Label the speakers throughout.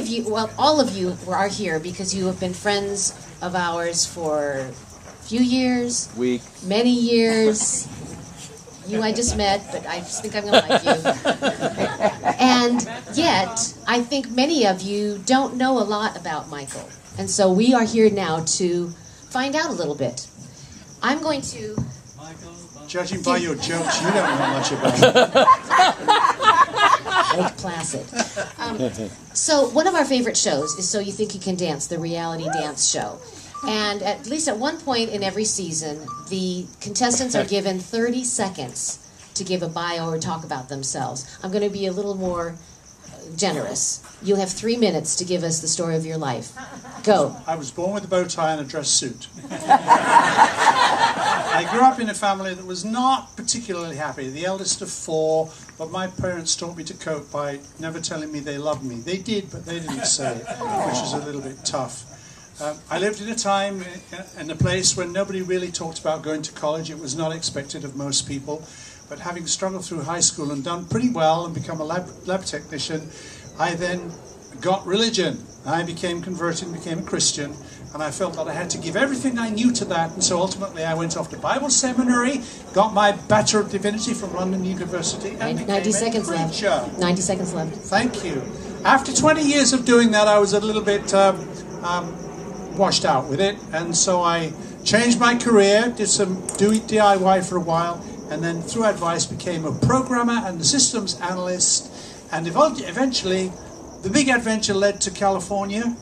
Speaker 1: of you, well, all of you are here because you have been friends of ours for a few years, many years. You I just met, but I just think I'm going to like you. And yet, I think many of you don't know a lot about Michael. And so we are here now to find out a little bit. I'm going to...
Speaker 2: Judging by your jokes, you don't know much about it.
Speaker 1: Lake Placid. So one of our favorite shows is So You Think You Can Dance, the reality dance show. And at least at one point in every season, the contestants are given 30 seconds to give a bio or talk about themselves. I'm going to be a little more generous. You'll have 3 minutes to give us the story of your life. Go.
Speaker 2: I was born with a bow tie and a dress suit. I grew up in a family that was not particularly happy, the eldest of 4, but my parents taught me to cope by never telling me they loved me. They did, but they didn't say it, which was a little bit tough. I lived in a time in a place where nobody really talked about going to college. It was not expected of most people. But having struggled through high school and done pretty well and become a lab technician, I then got religion. I became converted and became a Christian, and I felt that I had to give everything I knew to that, and so ultimately I went off to Bible seminary, got my Bachelor of Divinity from London University, and became
Speaker 1: 90 seconds
Speaker 2: a preacher.
Speaker 1: left. 90 seconds left.
Speaker 2: Thank you. After 20 years of doing that, I was a little bit washed out with it, and so I changed my career, did some DIY for a while, and then through advice became a programmer and a systems analyst, and eventually the big adventure led to California.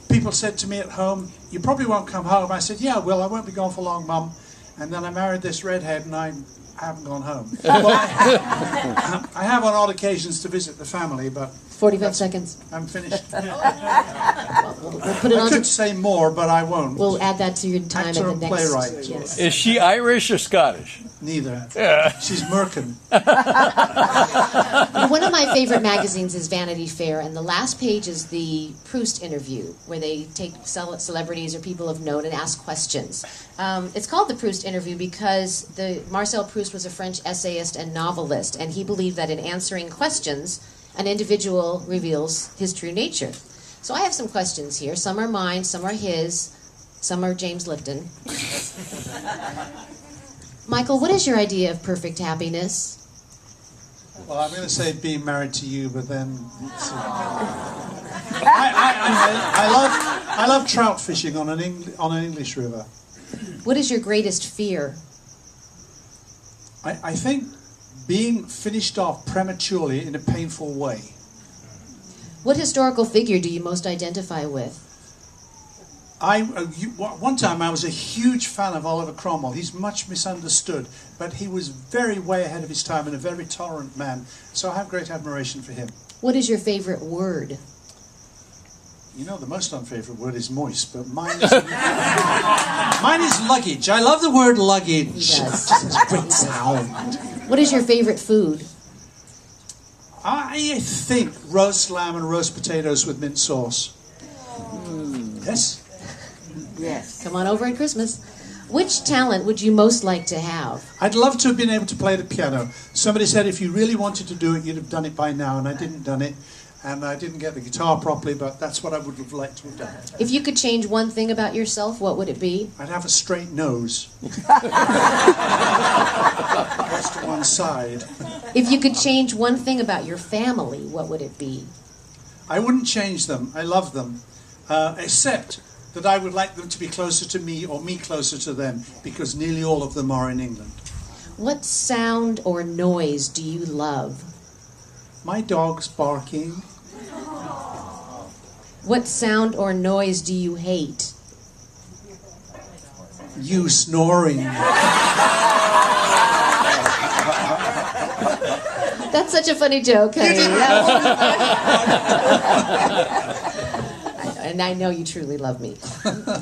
Speaker 2: People said to me at home, "You probably won't come home." I said, "Yeah, well, I won't be gone for long, Mum." And then I married this redhead, and I haven't gone home. Well, I have on odd occasions to visit the family, but
Speaker 1: 45 seconds.
Speaker 2: I'm finished.
Speaker 1: We'll put it
Speaker 2: I
Speaker 1: on.
Speaker 2: could say more, but I won't.
Speaker 1: We'll add that to your time
Speaker 2: Actor
Speaker 1: at the
Speaker 2: and
Speaker 1: next.
Speaker 2: playwright.
Speaker 1: Yes.
Speaker 3: Is she Irish or Scottish?
Speaker 2: Neither.
Speaker 3: Yeah.
Speaker 2: She's Merkin.
Speaker 1: One of my favorite magazines is Vanity Fair, and the last page is the Proust interview, where they take celebrities or people of note and ask questions. It's called the Proust interview because Marcel Proust was a French essayist and novelist, and he believed that in answering questions, an individual reveals his true nature. So I have some questions here. Some are mine, some are his, some are James Lipton. Michael, what is your idea of perfect happiness?
Speaker 2: Well, I'm going to say being married to you, but then I love trout fishing on an English river.
Speaker 1: What is your greatest fear?
Speaker 2: I think being finished off prematurely in a painful way.
Speaker 1: What historical figure do you most identify with?
Speaker 2: One time I was a huge fan of Oliver Cromwell. He's much misunderstood, but he was very way ahead of his time and a very tolerant man. So I have great admiration for him.
Speaker 1: What is your favorite word?
Speaker 2: You know, the most unfavorite word is moist, but mine is luggage. I love the word luggage.
Speaker 1: He does.
Speaker 2: It's a great sound.
Speaker 1: What is your favorite food?
Speaker 2: I think roast lamb and roast potatoes with mint sauce. Yes?
Speaker 1: Yes. Come on over at Christmas. Which talent would you most like to have?
Speaker 2: I'd love to have been able to play the piano. Somebody said if you really wanted to do it, you'd have done it by now, and I didn't done it. And I didn't get the guitar properly, but that's what I would have liked to have done.
Speaker 1: If you could change one thing about yourself, what would it be?
Speaker 2: I'd have a straight nose. Just to one side.
Speaker 1: If you could change one thing about your family, what would it be?
Speaker 2: I wouldn't change them. I love them. Except that I would like them to be closer to me or me closer to them, because nearly all of them are in England.
Speaker 1: What sound or noise do you love?
Speaker 2: My dog's barking.
Speaker 1: What sound or noise do you hate?
Speaker 2: You snoring.
Speaker 1: That's such a funny joke, honey. And I know you truly love me.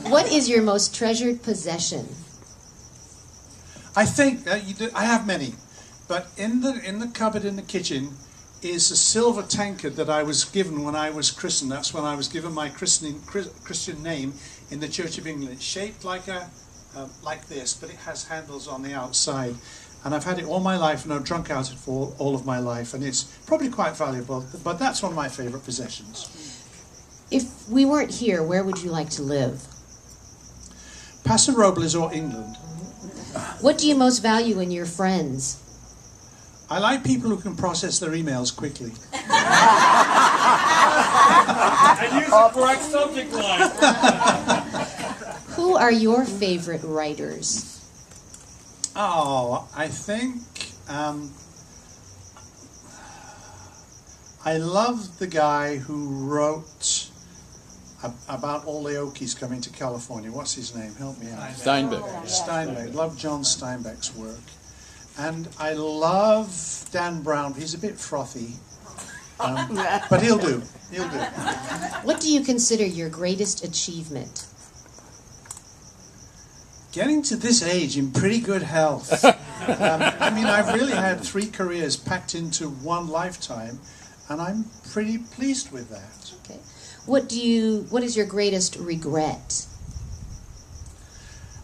Speaker 1: What is your most treasured possession?
Speaker 2: I think I have many, but in the cupboard in the kitchen is a silver tankard that I was given when I was christened. That's when I was given my Christian name in the Church of England. It's shaped like this, but it has handles on the outside. And I've had it all my life, and I've drunk out of it for all of my life, and it's probably quite valuable. But that's one of my favourite possessions.
Speaker 1: If we weren't here, where would you like to live?
Speaker 2: Paso Robles or England.
Speaker 1: What do you most value in your friends?
Speaker 2: I like people who can process their emails quickly.
Speaker 4: And use the correct subject line.
Speaker 1: Who are your favorite writers?
Speaker 2: Oh, I think I love the guy who wrote about all the Okies coming to California. What's his name? Help me out.
Speaker 3: Steinbeck.
Speaker 2: Steinbeck. Love John Steinbeck's work. And I love Dan Browne. He's a bit frothy. But he'll do. He'll do.
Speaker 1: What do you consider your greatest achievement?
Speaker 2: Getting to this age in pretty good health. I mean, I've really had 3 careers packed into one lifetime, and I'm pretty pleased with that.
Speaker 1: Okay. What is your greatest regret?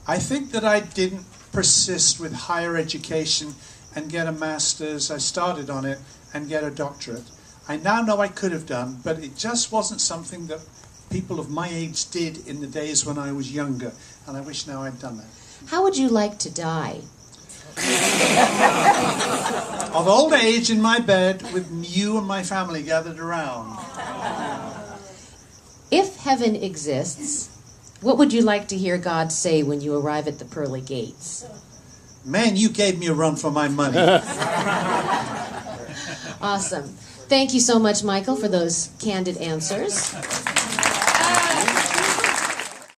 Speaker 2: I think that I didn't persist with higher education and get a master's. I started on it and get a doctorate. I now know I could have done, but it just wasn't something that people of my age did in the days when I was younger, and I wish now I'd done that.
Speaker 1: How would you like to die?
Speaker 2: Of old age in my bed with you and my family gathered around.
Speaker 1: If heaven exists, what would you like to hear God say when you arrive at the pearly gates?
Speaker 2: Man, you gave me a run for my money.
Speaker 1: Awesome. Thank you so much, Michael, for those candid answers.